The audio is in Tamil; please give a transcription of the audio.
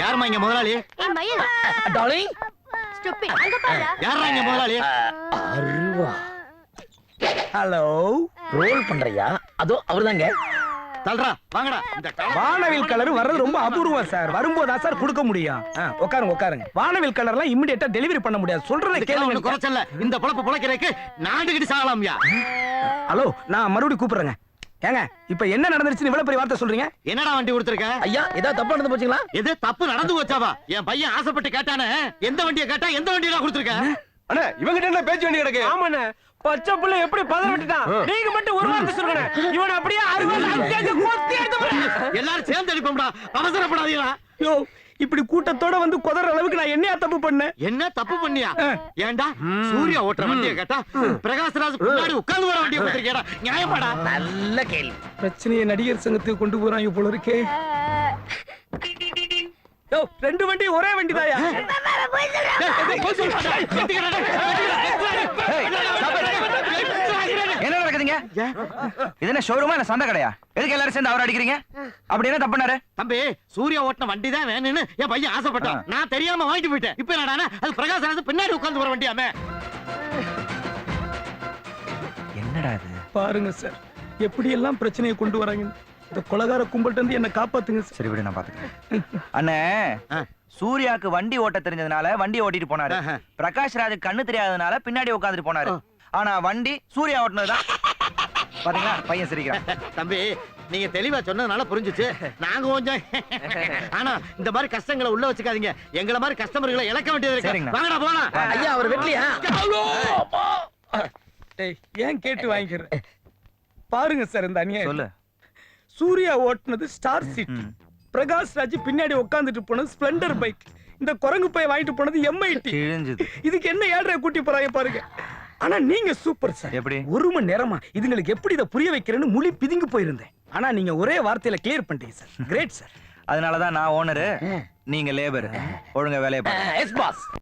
யாருமா இங்க முதலாளி? ஏய் மயில் டார்லிங் ஸ்டூபிட் அங்க பாரு. யாரா இங்க முதலாளி? அருவா. ஹலோ, ரோல் பண்றியா? அதோ அவர்தாங்க. தல்றா வாங்கடா. இந்த வானவில் கலர் வர்றது ரொம்ப அபூர்வம் சார். வரும்போதா சார் கொடுக்க முடியும். உட்காருங்க உட்காருங்க. வானவில் கலர்லாம் இமிடியேட்டா டெலிவரி பண்ண முடியாது. சொல்றதை கேளுங்க. குறைச்சல்ல இந்த பொழப்பு பொழைக்கிறதுக்கு நாண்டுகிட்டு சாகலாம்யா. ஹலோ, நான் மறுபடியும் கூப்பிடுறேங்க. ஏங்க இப்ப என்ன நடந்துருச்சுன்னு இவ்வளவு பெரிய வார்த்தை சொல்றீங்க? என்னடா வண்டி கொடுத்துருக்க? ஐயா ஏதாவது தப்பு நடந்து போச்சுங்களா? எது தப்பு நடந்து போச்சாவா? என் பையன் ஆசைப்பட்டு கேட்டானே, எந்த வண்டியை கேட்டா எந்த வண்டியை கொடுத்துருக்க? அண்ணா இவங்கிட்ட என்ன பேச்சு வண்டி கிடக்கு? ஆமாண்ணே, பச்சை புள்ள எப்படி பதற விட்டுட்டான். நீங்க மட்டும் ஒரு வார்த்தை சொல்லுங்க. இவன் அப்படியே எல்லாரும் சேர்ந்து அடிப்போம்டா. அவசரப்படாதீங்களா? யோ, இப்படி கூட்டத்தோட வந்து குதற அளவுக்கு நான் என்னையா தப்பு பண்ணேன்? என்ன தப்பு பண்ணியா? ஏன்டா சூர்யா ஓட்டுற வண்டியை கேட்டா பிரகாஷ்ராஜ் முன்னாடி உட்கார்ந்து வர வண்டியை கொடுத்துருக்கேடா. நியாயமாடா? நல்ல கேள்வி. பிரச்சனையை நடிகர் சங்கத்துக்கு கொண்டு போறாங்க போல இருக்கே. யோ, ரெண்டு வண்டி ஒரே வண்டிதாயா? என்ன நடக்குதுங்க? இது என்ன ஷோரூமா இல்ல சண்டை கடையா? எதுக்கு எல்லாரும் சேர்ந்து அவர் அடிக்கிறீங்க? அப்படி என்ன தப்பு பண்ணாரு? தம்பி, சூர்யா ஓட்டின வண்டி தான் வேணும்னு என் பையன் ஆசைப்பட்டான். நான் தெரியாம வாங்கிட்டு போயிட்டேன். இப்ப என்னடா அது பிரகாஷ்ராஜ் பின்னாடி உட்கார்ந்து வர வண்டியாமே. என்னடா இது? பாருங்க சார், எப்படி எல்லாம் பிரச்சனையை கொண்டு வராங்க. இந்த கொலகார கும்பல்ட்ட இருந்து என்ன காப்பாத்துங்க சார். சரி விடு, நான் பாத்துக்கிறேன். அண்ணே, சூர்யாக்கு வண்டி ஓட்ட தெரிஞ்சதுனால வண்டி ஓட்டிட்டு போனாரு. பிரகாஷ் ராஜ் கண்ணு தெரியாததுனால பின்னாடி உட்காந்துட்டு போனாரு. ஆனா வண்டி சூர்யா ஓட்டுனதுதான். பாத்தீங்களா, பையன் சிரிக்கிறான். தம்பி, நீங்க தெளிவா சொன்னதுனால புரிஞ்சுச்சு. நாங்க கொஞ்சம் ஆனா இந்த மாதிரி கஷ்டங்களை உள்ள வச்சுக்காதீங்க. எங்களை மாதிரி கஸ்டமர்களை இழக்க வேண்டியது இருக்கு. வாங்கடா போலாம். ஐயா அவர் வெட்லியா? டேய், ஏன் கேட்டு வாங்கிக்கிறேன். பாருங்க சார், இந்த அநியாயம். சொல்லு. சூர்யா ஓட்டுனது ஸ்டார் சீட், பிரகாஷ் ராஜ் பின்னாடி உட்கார்ந்துட்டு போனது ஸ்ப்ளெண்டர் பைக், இந்த குரங்கு பைய வாங்கிட்டு போனது M80. கிழிஞ்சது. இதுக்கு என்ன ஏழ்ரை கூட்டி போறாங்க பாருங்க. ஆனா நீங்க சூப்பர் சார். எப்படி? ஒரு மணி நேரமா இதுங்களுக்கு எப்படி இதை புரிய வைக்கிறேன்னு முழி பிதுங்கி போயிருந்தேன். ஆனா நீங்க ஒரே வார்த்தையில கிளியர் பண்ணிட்டீங்க சார். Great sir. அதனாலதான் நான் ஓனரு, நீங்க லேபர். ஒழுங்கா வேலையை பாருங்க. Yes pass.